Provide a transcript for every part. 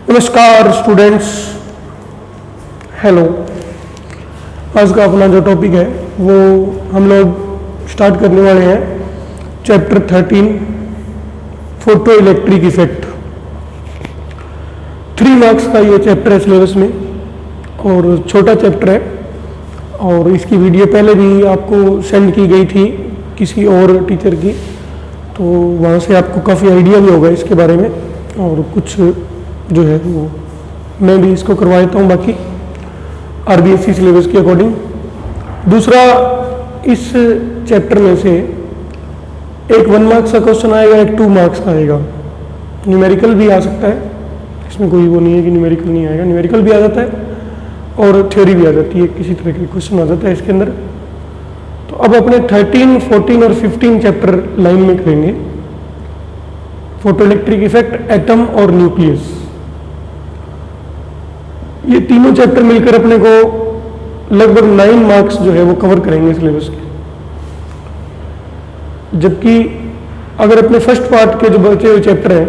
नमस्कार students, hello. आज का अपना जो टॉपिक है वो हम लोग स्टार्ट करने वाले हैं chapter 13 photo electric effect. 3 marks का ये चैप्टर है सिलेबस में और छोटा चैप्टर है और इसकी वीडियो पहले भी आपको सेंड की गई थी किसी और टीचर की, तो वहाँ से आपको काफ़ी आइडिया भी होगा इसके बारे में और कुछ जो है वो मैं भी इसको करवा देता हूँ बाकी आरबीएसई सिलेबस के अकॉर्डिंग। दूसरा, इस चैप्टर में से एक 1 मार्क्स का क्वेश्चन आएगा, एक 2 मार्क्स का आएगा। न्यूमेरिकल भी आ सकता है, इसमें कोई वो नहीं है कि न्यूमेरिकल नहीं आएगा, न्यूमेरिकल भी आ जाता है और थ्योरी भी आ जाती है, किसी तरह के क्वेश्चन आ जाता है इसके अंदर। तो अब अपने 13, 14 और 15 चैप्टर लाइन में करेंगे। फोटो इलेक्ट्रिक इफेक्ट, एटम और न्यूक्लियस, ये तीनों चैप्टर मिलकर अपने को लगभग 9 मार्क्स जो है वो कवर करेंगे सिलेबस के। जबकि अगर अपने फर्स्ट पार्ट के जो बचे हुए चैप्टर हैं,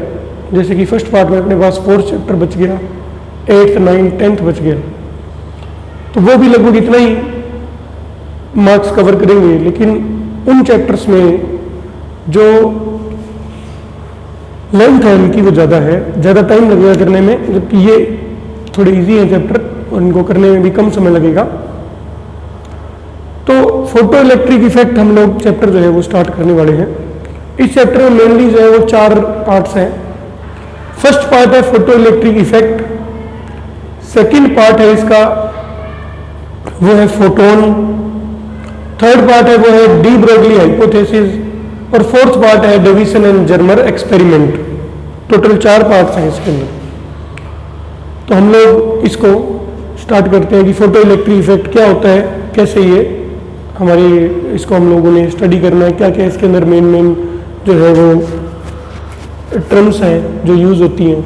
जैसे कि फर्स्ट पार्ट में अपने पास 4 चैप्टर बच गया, 8th, 9th, 10th बच गया, तो वो भी लगभग इतना ही मार्क्स कवर करेंगे। लेकिन उन चैप्टर्स में जो लेंथ है उनकी वो ज़्यादा है, ज़्यादा टाइम लगेगा करने में, जबकि ये थोड़े इजी हैं चैप्टर और इनको करने में भी कम समय लगेगा। तो फोटो इलेक्ट्रिक इफेक्ट हम लोग चैप्टर जो है वो स्टार्ट करने वाले हैं। इस चैप्टर में मेनली जो है वो 4 पार्ट्स हैं। फर्स्ट पार्ट है photo electric effect, second part है इसका वो है फोटोन, थर्ड पार्ट है वो है डी ब्रोगली हाइपोथेसिस और फोर्थ पार्ट है Davisson and Germer experiment. Total 4 parts हैं इसके अंदर। तो हम लोग इसको स्टार्ट करते हैं कि फोटो इलेक्ट्रिक इफेक्ट क्या होता है, कैसे ये हमारी इसको हम लोगों ने स्टडी करना है, क्या क्या इसके अंदर मेन जो है वो टर्म्स हैं जो यूज़ होती हैं,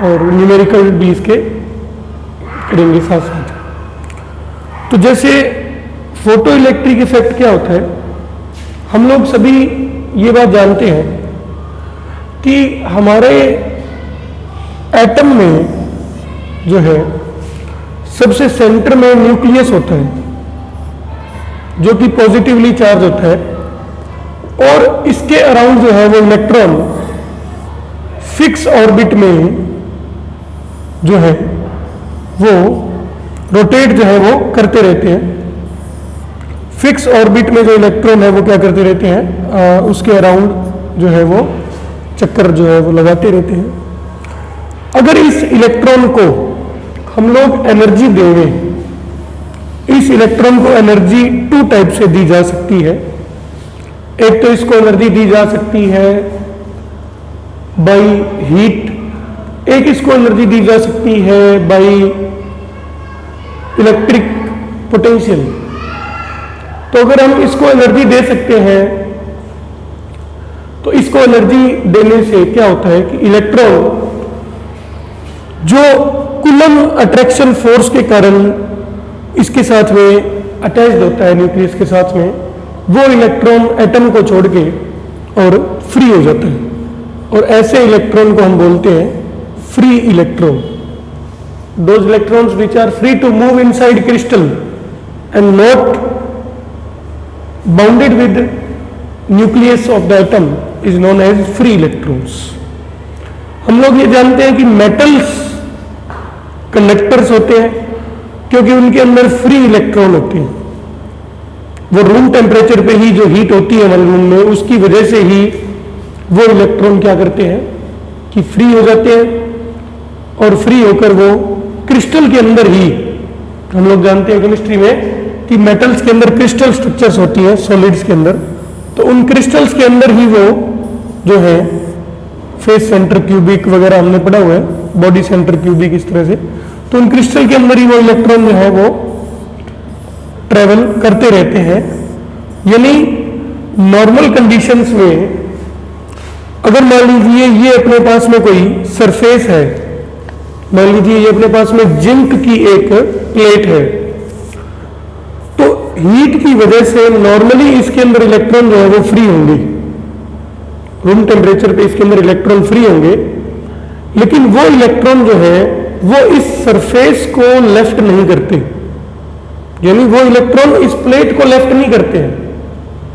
और न्यूमेरिकल भी इसके करेंगे साथ साथ। तो जैसे फोटो इलेक्ट्रिक इफेक्ट क्या होता है, हम लोग सभी ये बात जानते हैं कि हमारे एटम में जो है सबसे सेंटर में न्यूक्लियस होता है जो कि पॉजिटिवली चार्ज होता है, और इसके अराउंड जो है वो इलेक्ट्रॉन फिक्स ऑर्बिट में जो है वो रोटेट जो है वो करते रहते हैं। फिक्स ऑर्बिट में जो इलेक्ट्रॉन है वो क्या करते रहते हैं, उसके अराउंड जो है वो चक्कर जो है वो लगाते रहते हैं। अगर इस इलेक्ट्रॉन को हम लोग एनर्जी देंगे, इस इलेक्ट्रॉन को एनर्जी 2 टाइप से दी जा सकती है। एक तो इसको एनर्जी दी जा सकती है बाय हीट, एक इसको एनर्जी दी जा सकती है बाय इलेक्ट्रिक पोटेंशियल। तो अगर हम इसको एनर्जी दे सकते हैं तो इसको एनर्जी देने से क्या होता है कि इलेक्ट्रॉन जो कुलम अट्रैक्शन फोर्स के कारण इसके साथ में अटैच्ड होता है न्यूक्लियस के साथ में, वो इलेक्ट्रॉन एटम को छोड़ के और फ्री हो जाता है, और ऐसे इलेक्ट्रॉन को हम बोलते हैं free electron. Those electrons which are free to move inside crystal and not bounded with nucleus of the atom is known as free electrons. हम लोग ये जानते हैं कि मेटल्स कंडक्टर्स होते हैं क्योंकि उनके अंदर फ्री इलेक्ट्रॉन होते हैं। वो रूम टेम्परेचर पे ही जो हीट होती है हमारे रूम में, उसकी वजह से ही वो इलेक्ट्रॉन क्या करते हैं कि फ्री हो जाते हैं, और फ्री होकर वो क्रिस्टल के अंदर ही, हम लोग जानते हैं केमिस्ट्री में कि मेटल्स के अंदर क्रिस्टल स्ट्रक्चर्स होती हैं सॉलिड्स के अंदर, तो उन क्रिस्टल्स के अंदर ही वो जो है फेस सेंटर क्यूबिक वगैरह हमने पढ़ा हुआ है, बॉडी सेंटर क्यूबिक इस तरह से, तो उन क्रिस्टल के अंदर ही वो इलेक्ट्रॉन जो है वो ट्रेवल करते रहते हैं। यानी नॉर्मल कंडीशंस में अगर मान लीजिए ये अपने पास में कोई सरफेस है, मान लीजिए ये अपने पास में जिंक की एक प्लेट है, तो हीट की वजह से नॉर्मली इसके अंदर इलेक्ट्रॉन जो है वो फ्री होंगे, रूम टेम्परेचर पे इसके अंदर इलेक्ट्रॉन फ्री होंगे। लेकिन वो इलेक्ट्रॉन जो है वो इस सरफेस को लेफ्ट नहीं करते, यानी वो इलेक्ट्रॉन इस प्लेट को लेफ्ट नहीं करते हैं,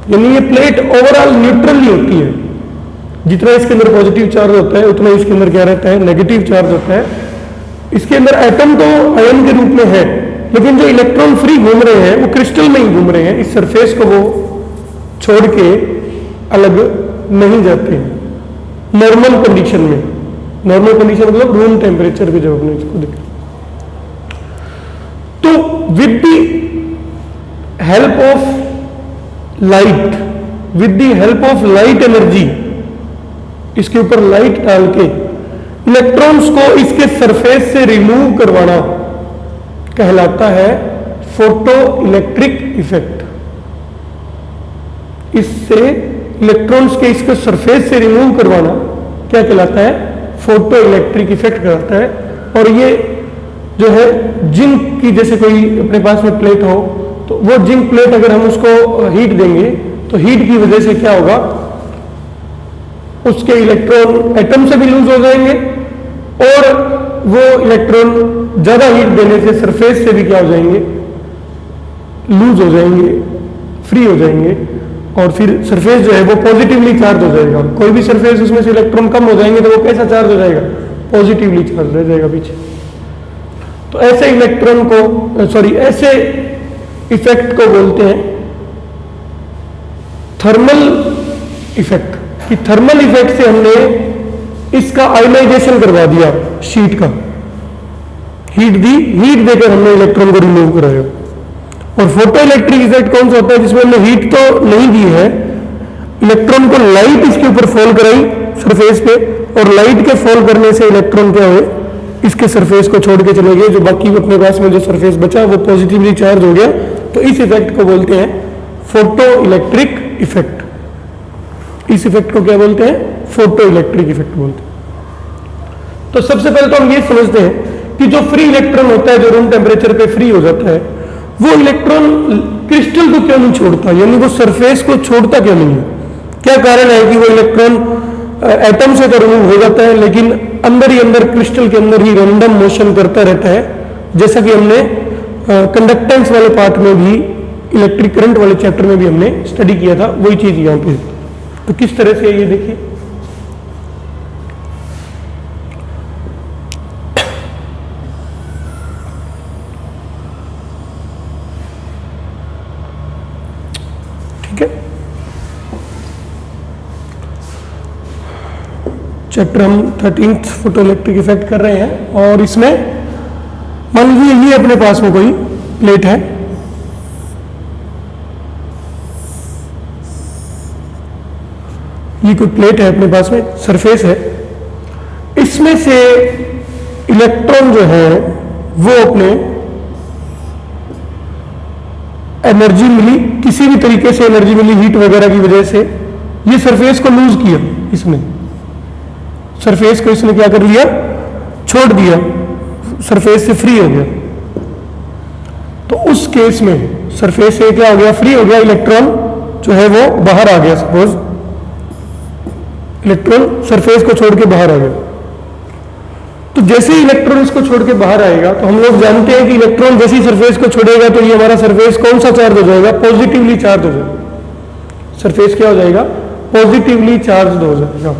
यानी ये प्लेट ओवरऑल न्यूट्रल ही होती है। जितना इसके अंदर पॉजिटिव चार्ज होता है उतना इसके अंदर क्या रहता है, नेगेटिव चार्ज होता है। इसके अंदर एटम तो आयन के रूप में है, लेकिन जो इलेक्ट्रॉन फ्री घूम रहे हैं वो क्रिस्टल में ही घूम रहे हैं, इस सरफेस को वो छोड़ के अलग नहीं जाते हैं नॉर्मल कंडीशन में। नॉर्मल कंडीशन मतलब रूम टेम्परेचर पे जब अपने इसको देखें तो with the help of light, with the help of light energy, इसके ऊपर लाइट डाल के इलेक्ट्रॉन्स को इसके सरफेस से रिमूव करवाना कहलाता है फोटो इलेक्ट्रिक इफेक्ट। इससे इलेक्ट्रॉन्स के इसके सरफेस से रिमूव करवाना क्या कहलाता है, फोटो इलेक्ट्रिक इफेक्ट कहलाता है। और ये जो है जिंक की, जैसे कोई अपने पास में प्लेट हो तो वो जिंक प्लेट अगर हम उसको हीट देंगे तो हीट की वजह से क्या होगा, उसके इलेक्ट्रॉन एटम से भी लूज हो जाएंगे और वो इलेक्ट्रॉन ज्यादा हीट देने से सरफेस से भी क्या हो जाएंगे, लूज हो जाएंगे, फ्री हो जाएंगे और फिर सरफेस जो है वो पॉजिटिवली चार्ज हो जाएगा। कोई भी सरफेस उसमें से इलेक्ट्रॉन कम हो जाएंगे तो वो कैसा चार्ज हो जाएगा, पॉजिटिवली चार्ज रह जाएगा पीछे। तो ऐसे इलेक्ट्रॉन को ऐसे इफेक्ट को बोलते हैं थर्मल इफेक्ट। कि थर्मल इफेक्ट से हमने इसका आयनाइजेशन करवा दिया, शीट का हीट दी, हीट देकर हमने इलेक्ट्रॉन को रिमूव कराया। और फोटो इलेक्ट्रिक इफेक्ट कौन सा होता है, जिसमें हमने हीट तो नहीं दी है, इलेक्ट्रॉन को लाइट इसके ऊपर फॉल कराई सरफेस पे और लाइट के फॉल करने से इलेक्ट्रॉन क्या हुए, इसके सरफेस को छोड़ के चले गए, जो बाकी अपने पास में जो सरफेस बचा वो पॉजिटिवली चार्ज हो गया। तो इस इफेक्ट को बोलते हैं फोटो इलेक्ट्रिक इफेक्ट। इस इफेक्ट को क्या बोलते हैं, फोटो इलेक्ट्रिक इफेक्ट बोलते हैं। तो सबसे पहले तो हम ये समझते हैं कि जो फ्री इलेक्ट्रॉन होता है, जो रूम टेम्परेचर पे फ्री हो जाता है, वो इलेक्ट्रॉन क्रिस्टल को क्यों नहीं छोड़ता, यानी वो सरफेस को छोड़ता क्यों नहीं है। क्या कारण है कि वो इलेक्ट्रॉन एटम से तो रिमूव हो जाता है लेकिन अंदर ही अंदर क्रिस्टल के अंदर ही रैंडम मोशन करता रहता है, जैसा कि हमने कंडक्टेंस वाले पार्ट में भी, इलेक्ट्रिक करंट वाले चैप्टर में भी हमने स्टडी किया था, वही चीज यहां पे। तो किस तरह से ये देखिए, ठीक है, चैप्टर हम 13th फोटो इलेक्ट्रिक इफेक्ट कर रहे हैं। और इसमें मान लीजिए ये अपने पास में कोई प्लेट है, ये कोई प्लेट है अपने पास में, सरफेस है, इसमें से इलेक्ट्रॉन जो है वो अपने एनर्जी मिली, किसी भी तरीके से एनर्जी मिली, हीट वगैरह की वजह से ये सरफेस को लूज किया, इसने सरफेस को इसने क्या कर लिया, छोड़ दिया, सरफेस से फ्री हो गया। तो उस केस में सरफेस से क्या हो गया, फ्री हो गया, इलेक्ट्रॉन जो है वो बाहर आ गया। सपोज इलेक्ट्रॉन सरफेस को छोड़ के बाहर आ गया, तो जैसे ही इलेक्ट्रॉन इसको छोड़ के बाहर आएगा तो हम लोग जानते हैं कि इलेक्ट्रॉन जैसे ही सरफेस को छोड़ेगा तो ये हमारा सरफेस कौन सा चार्ज हो जाएगा, पॉजिटिवली चार्ज हो जाएगा। सरफेस क्या हो जाएगा, पॉजिटिवली चार्ज हो जाएगा,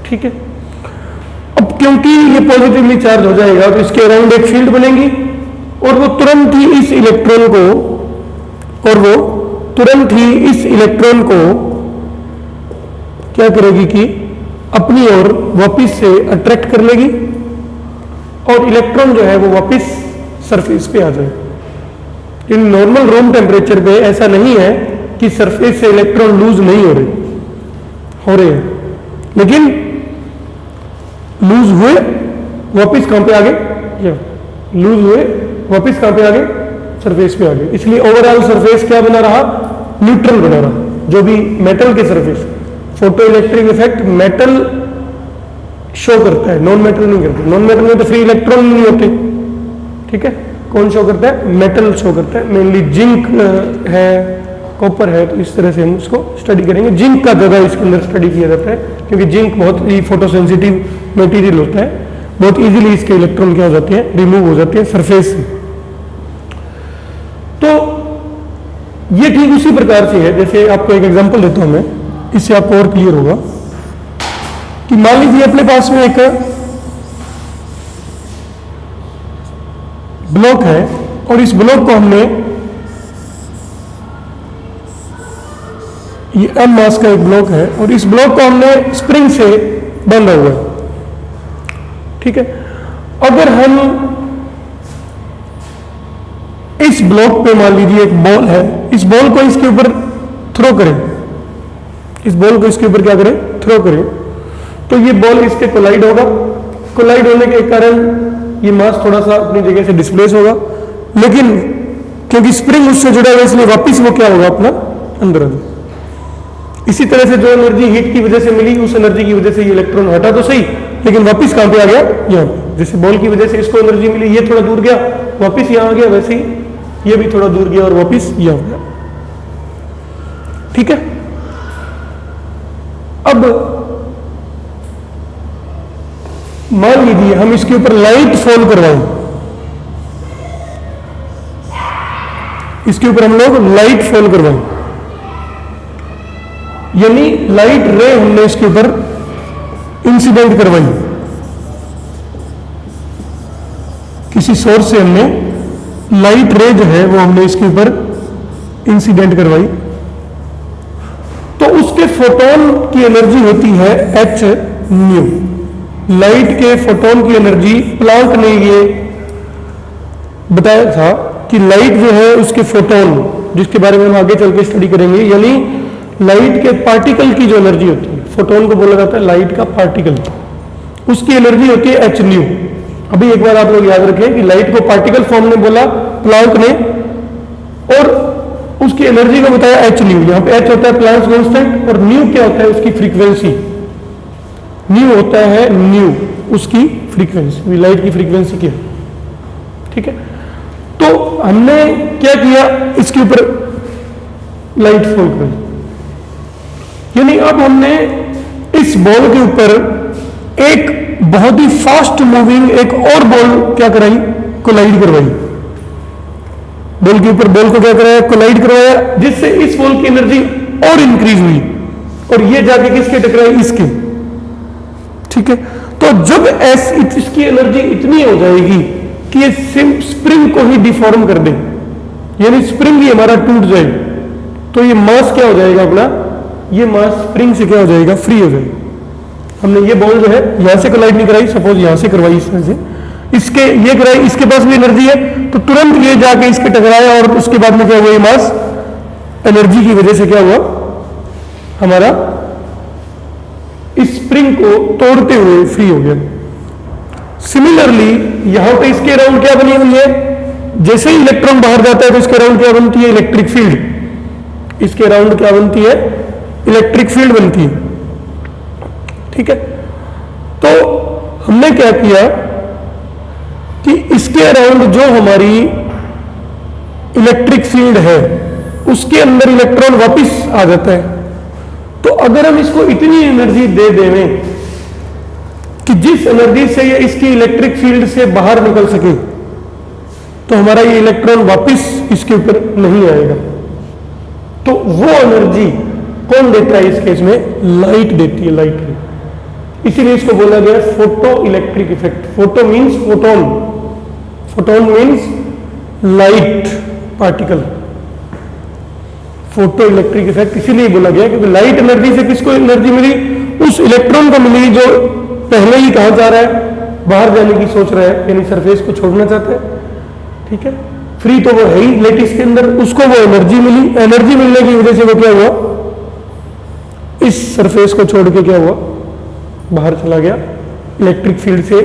ठीक है। अब क्योंकि ये पॉजिटिवली चार्ज हो जाएगा तो इसके अराउंड एक फील्ड बनेगी और वो तुरंत ही इस इलेक्ट्रॉन को क्या करेगी कि अपनी ओर वापस से अट्रैक्ट कर लेगी और इलेक्ट्रॉन जो है वो वापस सरफेस पे आ जाएगा। इन नॉर्मल रूम टेम्परेचर पे ऐसा नहीं है कि सरफेस से इलेक्ट्रॉन लूज नहीं हो रहे हैं, लेकिन लूज हुए वापस कहां पे आ गए, लूज हुए वापस कहां पे आ गए, सरफेस पे आ गए। इसलिए ओवरऑल सरफेस क्या बना रहा, न्यूट्रल बना रहा। जो भी मेटल के surface, photo electric effect metal show करता है, नॉन मेटल नहीं करता। नॉन मेटल में तो फ्री इलेक्ट्रॉन नहीं होते, ठीक है। कौन शो करता है, मेटल शो करता है, मेनली जिंक है, कॉपर है, तो इस तरह से हम उसको स्टडी करेंगे। जिंक का ज़्यादा इसके अंदर स्टडी किया जाता है, क्योंकि जिंक बहुत ही फोटोसेंसिटिव मटेरियल होता है, बहुत इजीली इसके इलेक्ट्रॉन क्या हो जाते हैं, रिमूव हो जाते हैं सरफेस से। तो ये ठीक उसी प्रकार से है, जैसे आपको एक एग्जांपल देता हूं मैं, इससे आपको और क्लियर होगा कि मान लीजिए अपने पास में एक ब्लॉक है और इस ब्लॉक को हमने, ये m मास का एक ब्लॉक है और इस ब्लॉक को हमने स्प्रिंग से बांधा हुआ है, ठीक है। अगर हम इस ब्लॉक पे मान लीजिए एक बॉल है, इस बॉल को इसके ऊपर थ्रो करें, इस बॉल को इसके ऊपर क्या करें, थ्रो करें, तो ये बॉल इसके कोलाइड होगा। कोलाइड होने के कारण ये मास थोड़ा सा अपनी जगह से डिस्प्लेस होगा, लेकिन क्योंकि स्प्रिंग उससे जुड़ा हुआ इसलिए वापिस वो क्या होगा, अपना अंदर अंदर। इसी तरह से जो एनर्जी हीट की वजह से मिली, उस एनर्जी की वजह से ये इलेक्ट्रॉन हटा तो सही, लेकिन वापिस कहां पे आ गया, यहाँ पे। जैसे बॉल की वजह से इसको एनर्जी मिली, ये थोड़ा दूर गया, वापिस यहां आ गया, वैसे ही ये भी थोड़ा दूर गया और वापिस यहां आ गया, ठीक है। अब मान लीजिए हम इसके ऊपर लाइट फॉल करवाएं, इसके ऊपर हम लोग लाइट फॉल करवाएं, यानी लाइट रे हमने इसके ऊपर इंसिडेंट करवाई, किसी सोर्स से हमने लाइट रे जो है वो हमने इसके ऊपर इंसिडेंट करवाई, तो उसके फोटोन की एनर्जी होती है h न्यू। लाइट के फोटोन की एनर्जी, प्लांक ने ये बताया था कि लाइट जो है उसके फोटोन, जिसके बारे में हम आगे चल के स्टडी करेंगे, यानी लाइट के पार्टिकल की जो एनर्जी होती है, फोटोन को बोला जाता है लाइट का पार्टिकल, उसकी एनर्जी होती है h न्यू। अभी एक बार आप लोग याद रखें कि लाइट को पार्टिकल फॉर्म में बोला प्लांक ने, और उसकी एनर्जी को बताया h न्यू। यहां पे h होता है प्लांक्स कांस्टेंट और न्यू क्या होता है, उसकी फ्रीक्वेंसी। न्यू होता है न्यू, उसकी फ्रीक्वेंसी, लाइट की फ्रीक्वेंसी क्या है, ठीक है। तो हमने क्या किया, इसके ऊपर लाइट फॉल कर, यानी अब हमने इस बॉल के ऊपर एक बहुत ही फास्ट मूविंग एक और बॉल क्या कराई, कोलाइड करवाई। बॉल के ऊपर बॉल को क्या कराया, कोलाइड करवाया, जिससे इस बॉल की एनर्जी और इंक्रीज हुई और ये जाके किसके टकराई, इसके, ठीक है। तो जब इसकी एनर्जी इतनी हो जाएगी कि ये स्प्रिंग को ही डिफॉर्म कर दे, यानी स्प्रिंग ही हमारा टूट जाए, तो ये मास क्या हो जाएगा अपना, ये मास स्प्रिंग से क्या हो जाएगा, फ्री हो जाएगा। हमने ये बॉल जो है यहां से कोलाइड नहीं कराई, सपोज यहां से करवाई, इस तरह से इसके ये कराई, इसके पास भी एनर्जी है, तो तुरंत ये जाके इसके टकराया और उसके बाद में क्या हुआ, ये मास एनर्जी की वजह से क्या हुआ, हमारा इस स्प्रिंग को तोड़ते हुए फ्री हो गया। सिमिलरली यहां पे इसके अराउंड क्या बनी हुई है, जैसे ही इलेक्ट्रॉन बाहर जाता है तो इसके अराउंड क्या बनती है, इलेक्ट्रिक फील्ड। इसके अराउंड क्या बनती है, इलेक्ट्रिक फील्ड बनती है, ठीक है। तो हमने क्या किया कि इसके अराउंड जो हमारी इलेक्ट्रिक फील्ड है उसके अंदर इलेक्ट्रॉन वापस आ जाता है। तो अगर हम इसको इतनी एनर्जी दे दें कि जिस एनर्जी से ये इसकी इलेक्ट्रिक फील्ड से बाहर निकल सके, तो हमारा ये इलेक्ट्रॉन वापस इसके ऊपर नहीं आएगा। तो वो एनर्जी कौन देता है इस केस में, लाइट देती है, लाइट रे। इसीलिए इसको बोला गया photo electric effect. Photo means photon, photon means light particle, photo electric effect इसीलिए बोला गया क्योंकि लाइट एनर्जी से किसको एनर्जी मिली, उस इलेक्ट्रॉन को मिली जो पहले ही कहां जा रहा है, बाहर जाने की सोच रहा है, यानी सरफेस को छोड़ना चाहता है, ठीक है। फ्री तो वो है ही लेटिस के अंदर, उसको वो एनर्जी मिली, एनर्जी मिलने की वजह से वो क्या हुआ, इस सरफेस को छोड़ के क्या हुआ, बाहर चला गया, इलेक्ट्रिक फील्ड से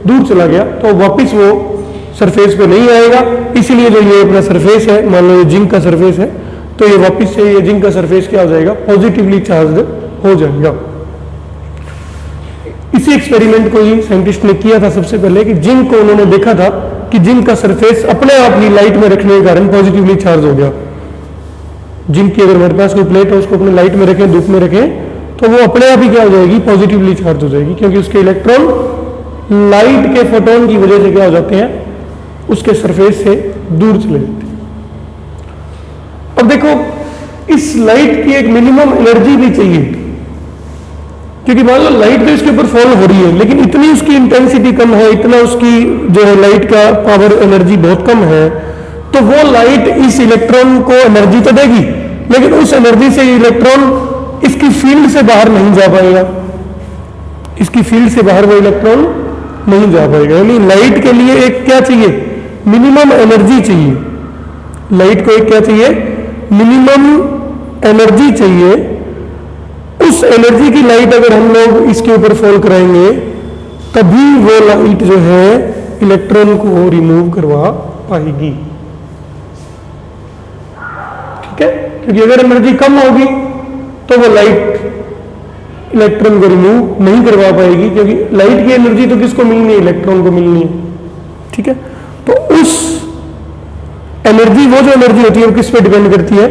दूर चला गया, तो वापिस वो सरफेस पे नहीं आएगा। इसीलिए जो ये अपना सरफेस है, मान लो ये जिंक का सरफेस है, तो ये वापिस से ये जिंक का सरफेस क्या हो जाएगा, पॉजिटिवली चार्ज्ड हो जाएगा। इसी एक्सपेरिमेंट को ही साइंटिस्ट ने किया था सबसे पहले कि जिंक को उन्होंने देखा था कि जिंक का सरफेस अपने आप ही लाइट में रखने के कारण पॉजिटिवली चार्ज हो गया। जिनकी अगर हमारे पास कोई प्लेट है उसको अपने लाइट में रखें, धूप में रखें, तो वो अपने आप ही क्या हो जाएगी, पॉजिटिवली चार्ज हो जाएगी, क्योंकि उसके इलेक्ट्रॉन लाइट के फोटोन की वजह से क्या हो जाते हैं, उसके सरफेस से दूर चले जाते हैं। अब देखो, इस लाइट की एक मिनिमम एनर्जी भी चाहिए, क्योंकि मान लो लाइट तो इसके ऊपर फॉल हो रही है, लेकिन इतनी उसकी इंटेंसिटी कम है, इतना उसकी जो है लाइट का पावर एनर्जी बहुत कम है, तो वो लाइट इस इलेक्ट्रॉन को एनर्जी तो देगी, लेकिन उस एनर्जी से इलेक्ट्रॉन इसकी फील्ड से बाहर नहीं जा पाएगा, इसकी फील्ड से बाहर वो इलेक्ट्रॉन नहीं जा पाएगा। यानी लाइट के लिए एक क्या चाहिए, मिनिमम एनर्जी चाहिए, लाइट को एक क्या चाहिए, मिनिमम एनर्जी चाहिए। उस एनर्जी की लाइट अगर हम लोग इसके ऊपर फॉल कराएंगे, तभी वो लाइट जो है इलेक्ट्रॉन को रिमूव करवा पाएगी, ठीक है। क्योंकि अगर एनर्जी कम होगी तो वो लाइट इलेक्ट्रॉन को रिमूव नहीं करवा पाएगी, क्योंकि लाइट की एनर्जी तो किसको मिलनी है, इलेक्ट्रॉन को मिलनी है, ठीक है। तो उस एनर्जी, वो जो एनर्जी होती है वो किस पे डिपेंड करती है,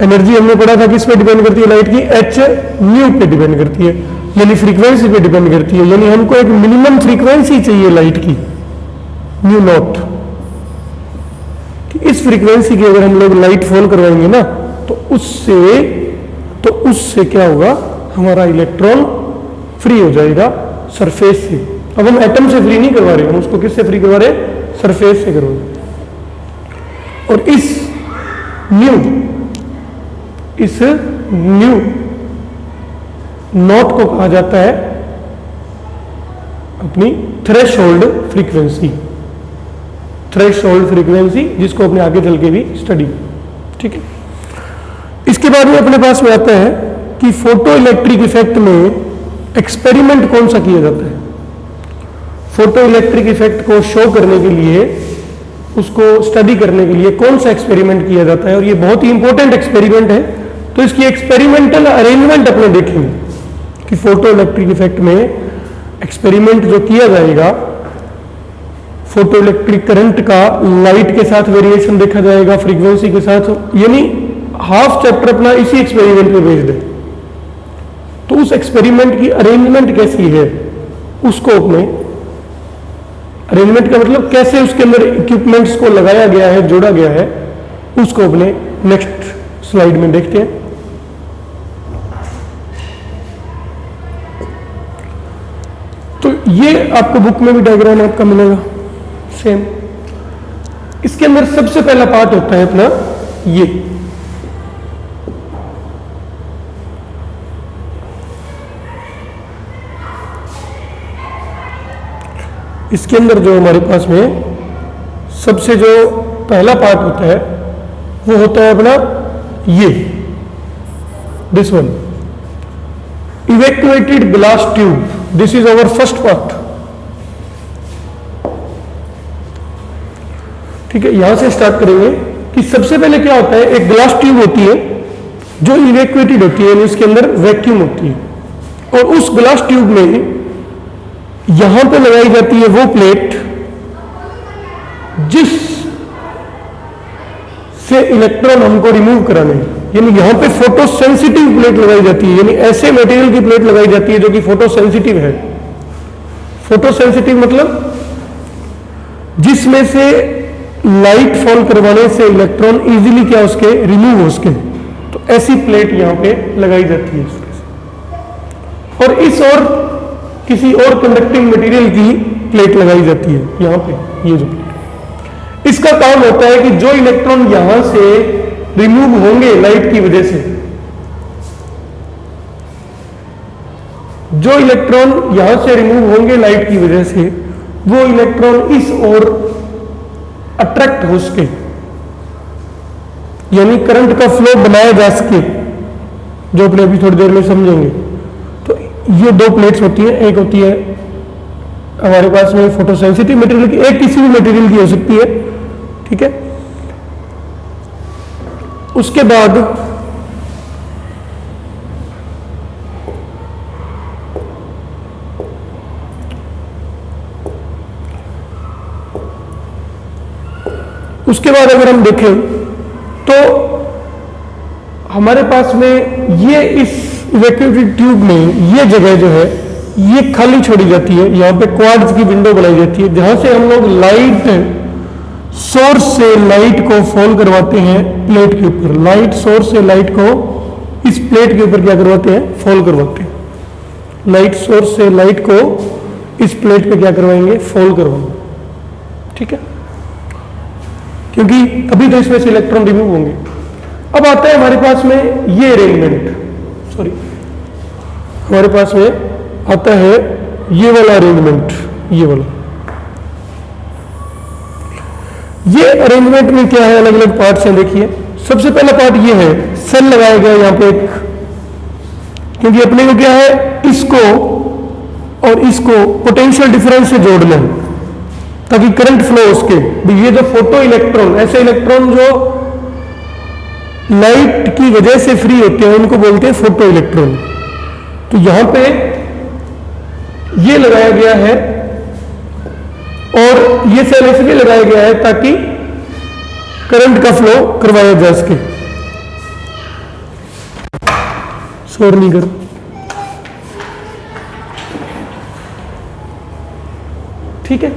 एनर्जी हमने पढ़ा था किस पे डिपेंड करती है, लाइट की एच न्यू पे डिपेंड करती है, यानी फ्रीक्वेंसी पे डिपेंड करती है। यानी हमको एक मिनिमम फ्रीक्वेंसी चाहिए लाइट की, न्यू नॉट। इस फ्रीक्वेंसी की अगर हम लोग लाइट फॉल करवाएंगे ना, तो उससे क्या होगा, हमारा इलेक्ट्रॉन फ्री हो जाएगा सरफेस से। अब हम एटम से फ्री नहीं करवा रहे, हम उसको किससे फ्री करवा रहे, सरफेस से करवा रहे। और इस न्यू नॉट को कहा जाता है अपनी थ्रेशोल्ड फ्रीक्वेंसी, थ्रेशोल्ड फ्रीक्वेंसी, जिसको अपने आगे चल के भी स्टडी, ठीक है। इसके बाद में अपने पास में आता है कि फोटो इलेक्ट्रिक इफेक्ट में एक्सपेरिमेंट कौन सा किया जाता है। फोटो इलेक्ट्रिक इफेक्ट को शो करने के लिए, उसको स्टडी करने के लिए कौन सा एक्सपेरिमेंट किया जाता है, और ये बहुत ही इंपॉर्टेंट एक्सपेरिमेंट है। तो इसकी एक्सपेरिमेंटल अरेंजमेंट अपने देखेंगे कि फोटो इलेक्ट्रिक इफेक्ट में एक्सपेरिमेंट जो किया जाएगा, फोटो इलेक्ट्रिक करंट का लाइट के साथ वेरिएशन देखा जाएगा, फ्रीक्वेंसी के साथ, यानी हाफ चैप्टर अपना इसी एक्सपेरिमेंट में बेस्ड है। तो उस एक्सपेरिमेंट की अरेंजमेंट कैसी है, उसको अपने, अरेंजमेंट का मतलब कैसे उसके अंदर इक्विपमेंट्स को लगाया गया है, जोड़ा गया है, उसको अपने नेक्स्ट स्लाइड में देखते हैं। तो ये आपको बुक में भी डायग्राम आपका मिलेगा सेम। इसके अंदर सबसे पहला पार्ट होता है अपना ये, इसके अंदर जो हमारे पास में सबसे जो पहला पार्ट होता है वो होता है अपना ये, this one, evacuated glass tube. This is our first part, ठीक है। यहां से स्टार्ट करेंगे कि सबसे पहले क्या होता है, एक ग्लास ट्यूब होती है जो इवैक्यूएटेड होती है, यानी उसके अंदर वैक्यूम होती है, और उस ग्लास ट्यूब में यहां पे लगाई जाती है वो प्लेट जिस से इलेक्ट्रॉन हमको रिमूव कराने हैं, यानी यहां पे फोटो सेंसिटिव प्लेट लगाई जाती है, यानी ऐसे मटेरियल की प्लेट लगाई जाती है जो कि फोटो सेंसिटिव है। फोटो सेंसिटिव मतलब जिसमें से लाइट फॉल करवाने से इलेक्ट्रॉन इजीली क्या उसके रिमूव हो सके, तो ऐसी प्लेट यहां पे लगाई जाती है इसके। और इस और किसी और कंडक्टिंग मटेरियल की प्लेट लगाई जाती है यहां पे, ये जो प्लेट, इसका काम होता है कि जो इलेक्ट्रॉन यहां से रिमूव होंगे लाइट की वजह से, जो इलेक्ट्रॉन यहां से रिमूव होंगे लाइट की वजह से, वो इलेक्ट्रॉन इस ओर अट्रैक्ट हो सके, यानी करंट का फ्लो बनाया जा सके, जो अपने अभी थोड़ी देर में समझेंगे। तो ये दो प्लेट्स होती हैं, एक होती है हमारे पास में फोटो सेंसिटिव मटेरियल की, एक किसी भी मटेरियल की हो सकती है, ठीक है। उसके बाद अगर हम देखें तो हमारे पास में ये इस इवैक्यूएटेड ट्यूब में ये जगह जो है ये खाली छोड़ी जाती है, यहाँ पे क्वार्ट्ज की विंडो बनाई जाती है जहां से हम लोग लाइट सोर्स से लाइट को फॉल करवाते हैं प्लेट के ऊपर। लाइट सोर्स से लाइट को इस प्लेट के ऊपर क्या करवाते हैं, फॉल करवाते हैं। लाइट सोर्स से लाइट को इस प्लेट पे क्या करवाएंगे, फॉल करवाएंगे। ठीक है, क्योंकि तभी तो इसमें से इलेक्ट्रॉन रिमूव होंगे। अब आता है हमारे पास में ये अरेंजमेंट, सॉरी हमारे पास में आता है ये वाला अरेंजमेंट, ये वाला। ये अरेंजमेंट में क्या है, अलग अलग पार्ट्स हैं। देखिए सबसे पहला पार्ट ये है, सेल लगाया गया यहाँ पे एक, क्योंकि अपने को क्या है, इसको और इसको पोटेंशियल डिफरेंस से जोड़ना है ताकि करंट फ्लो उसके। ये जो फोटो इलेक्ट्रॉन, ऐसे इलेक्ट्रॉन जो लाइट की वजह से फ्री होते हैं उनको बोलते हैं फोटो इलेक्ट्रॉन। तो यहां पे ये लगाया गया है और ये सेल इसलिए लगाया गया है ताकि करंट का फ्लो करवाया जा सके। शोर नहीं करो। ठीक है,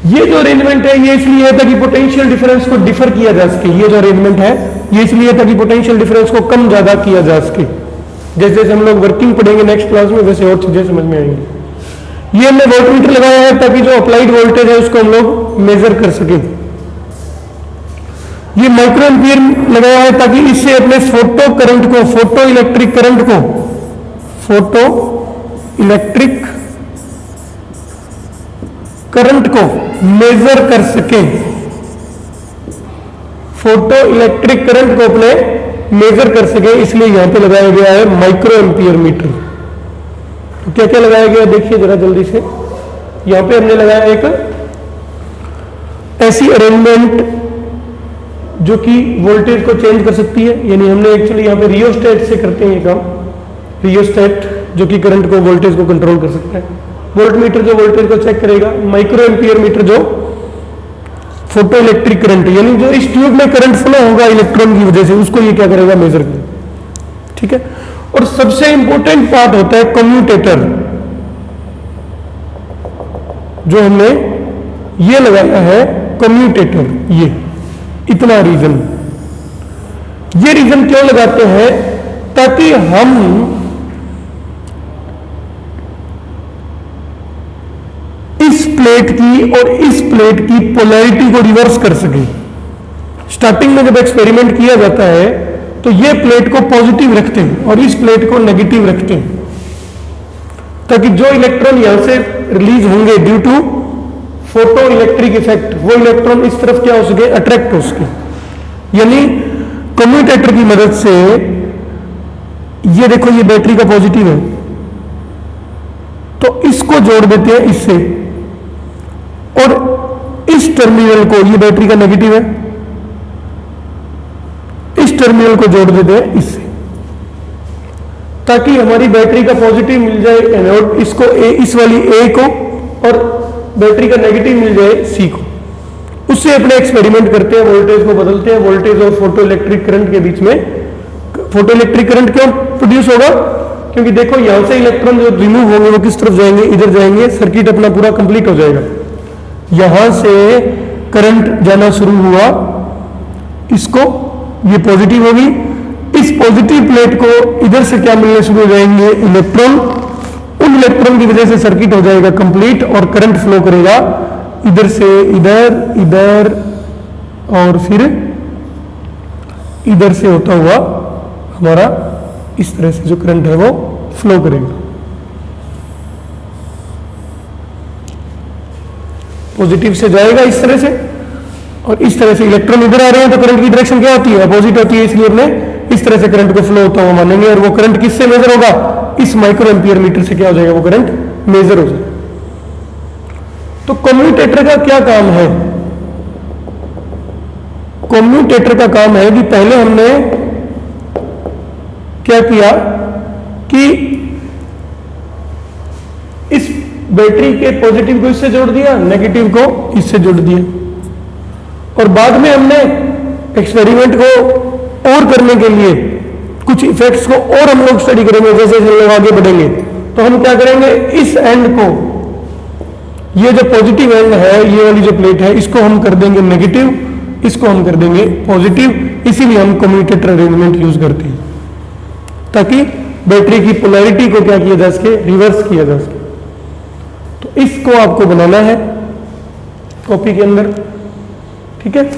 ये जो अरेंजमेंट है ये इसलिए है ताकि पोटेंशियल डिफरेंस को डिफर किया जा सके। ये जो अरेंजमेंट है ये इसलिए ताकि पोटेंशियल डिफरेंस को कम ज्यादा किया जा सके। जैसे जैसे हम लोग वर्किंग पढ़ेंगे नेक्स्ट क्लास में वैसे और चीजें समझ में आएंगी। ये हमने वोल्टमीटर लगाया है ताकि जो अप्लाइड वोल्टेज है उसको हम लोग मेजर कर सके। ये माइक्रो एम्पियर लगाया है ताकि इससे अपने फोटो करंट को, फोटो इलेक्ट्रिक करंट को, फोटो इलेक्ट्रिक करंट को मेजर कर सके। फोटो इलेक्ट्रिक करंट को अपने मेजर कर सके, इसलिए यहां पे लगाया गया है माइक्रो एम्पियर मीटर। तो क्या क्या लगाया गया देखिए जरा जल्दी से। यहां पे हमने लगाया एक ऐसी अरेंजमेंट जो कि वोल्टेज को चेंज कर सकती है, यानी हमने एक्चुअली यहां पे रियोस्टेट से करते हैं ये काम। रियोस्टेट जो कि करंट को, वोल्टेज को कंट्रोल कर सकता है। वोल्ट मीटर जो वोल्टेज को चेक करेगा। माइक्रो एम्पियर मीटर जो फोटो इलेक्ट्रिक करंट, यानी जो इस ट्यूब में करंट फ्लो होगा इलेक्ट्रॉन की वजह से, उसको ये क्या करेगा, मेजर करेगा। ठीक है, और सबसे इंपॉर्टेंट पार्ट होता है कम्यूटेटर, जो हमने ये लगाया है कम्यूटेटर। ये इतना रीजन, ये रीजन क्यों लगाते हैं, ताकि हम इस प्लेट की और इस प्लेट की पोलैरिटी को रिवर्स कर सके। स्टार्टिंग में जब एक्सपेरिमेंट किया जाता है तो ये प्लेट को पॉजिटिव रखते हैं और इस प्लेट को नेगेटिव रखते हैं, ताकि जो इलेक्ट्रॉन यहां से रिलीज होंगे due to photo electric effect, वो इलेक्ट्रॉन इस तरफ क्या हो सके, अट्रैक्ट हो सके। यानी कम्यूटेटर की मदद से, ये देखो ये बैटरी का पॉजिटिव है तो इसको जोड़ देते हैं इससे, और इस टर्मिनल को, ये बैटरी का नेगेटिव है, इस टर्मिनल को जोड़ देते हैं इससे, ताकि हमारी बैटरी का पॉजिटिव मिल जाए एनोड, इसको इस वाली ए को, और बैटरी का नेगेटिव मिल जाए सी को। उससे अपने एक्सपेरिमेंट करते हैं, वोल्टेज को बदलते हैं। वोल्टेज और फोटो इलेक्ट्रिक करंट के बीच में, फोटो इलेक्ट्रिक करंट क्यों प्रोड्यूस होगा, क्योंकि देखो यहां से इलेक्ट्रॉन जो रिमूव होंगे वो किस तरफ जाएंगे, इधर जाएंगे, सर्किट अपना पूरा कंप्लीट हो जाएगा। यहां से करंट जाना शुरू हुआ, इसको, ये पॉजिटिव होगी, इस पॉजिटिव प्लेट को इधर से क्या मिलने शुरू हो जाएंगे, इलेक्ट्रॉन। उन इलेक्ट्रॉन की वजह से सर्किट हो जाएगा कंप्लीट और करंट फ्लो करेगा इधर से इधर, इधर, और फिर इधर से होता हुआ हमारा इस तरह से जो करंट है वो फ्लो करेगा। पॉजिटिव से जाएगा इस तरह से, और इस तरह से इलेक्ट्रॉन इधर आ रहे हैं तो करंट की डायरेक्शन क्या होती है, अपोजिट होती है, इसलिए हमने इस तरह से करंट को फ्लो होता हुआ मानेंगे। और वो करंट किससे मेजर होगा, इस माइक्रो एम्पियर मीटर से क्या हो जाएगा, वो करंट मेजर हो जाएगा। तो कम्यूटेटर का क्या काम है, कम्यूटेटर का काम है कि पहले हमने क्या किया कि इस बैटरी के पॉजिटिव को इससे जोड़ दिया, नेगेटिव को इससे जोड़ दिया, और बाद में हमने एक्सपेरिमेंट को और करने के लिए कुछ इफेक्ट्स को और हम लोग स्टडी करेंगे जैसे जैसे लोग आगे बढ़ेंगे। तो हम क्या करेंगे, इस एंड को, ये जो पॉजिटिव एंड है, ये वाली जो प्लेट है, इसको हम कर देंगे नेगेटिव, इसको हम कर देंगे पॉजिटिव। इसीलिए हम कम्यूटेटर अरेंजमेंट यूज करते हैं ताकि बैटरी की पोलैरिटी को क्या किया जा सके, रिवर्स किया जा सके। तो इसको आपको बनाना है कॉपी के अंदर, ठीक है।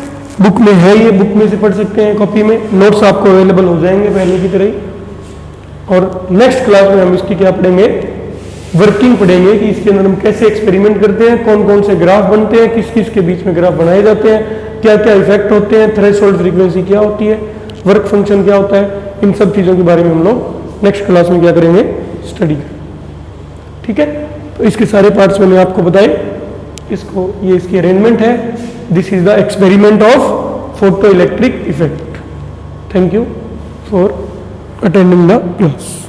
बुक में है, ये बुक में से पढ़ सकते हैं, कॉपी में नोट्स आपको अवेलेबल हो जाएंगे पहले की तरह ही। और नेक्स्ट क्लास में हम इसकी क्या पढ़ेंगे, वर्किंग पढ़ेंगे कि इसके अंदर हम कैसे एक्सपेरिमेंट करते हैं, कौन कौन से ग्राफ बनते हैं, किस किस के बीच में ग्राफ बनाए जाते हैं, क्या क्या इफेक्ट होते हैं, थ्रेशोल्ड फ्रीक्वेंसी क्या होती है, वर्क फंक्शन क्या होता है, इन सब चीज़ों के बारे में हम लोग नेक्स्ट क्लास में क्या करेंगे, स्टडी करेंगे, ठीक है। तो इसके सारे पार्ट्स मैंने आपको बताए। इसको, ये इसकी अरेंजमेंट है। This is the experiment of photo electric effect. Thank you for attending the class.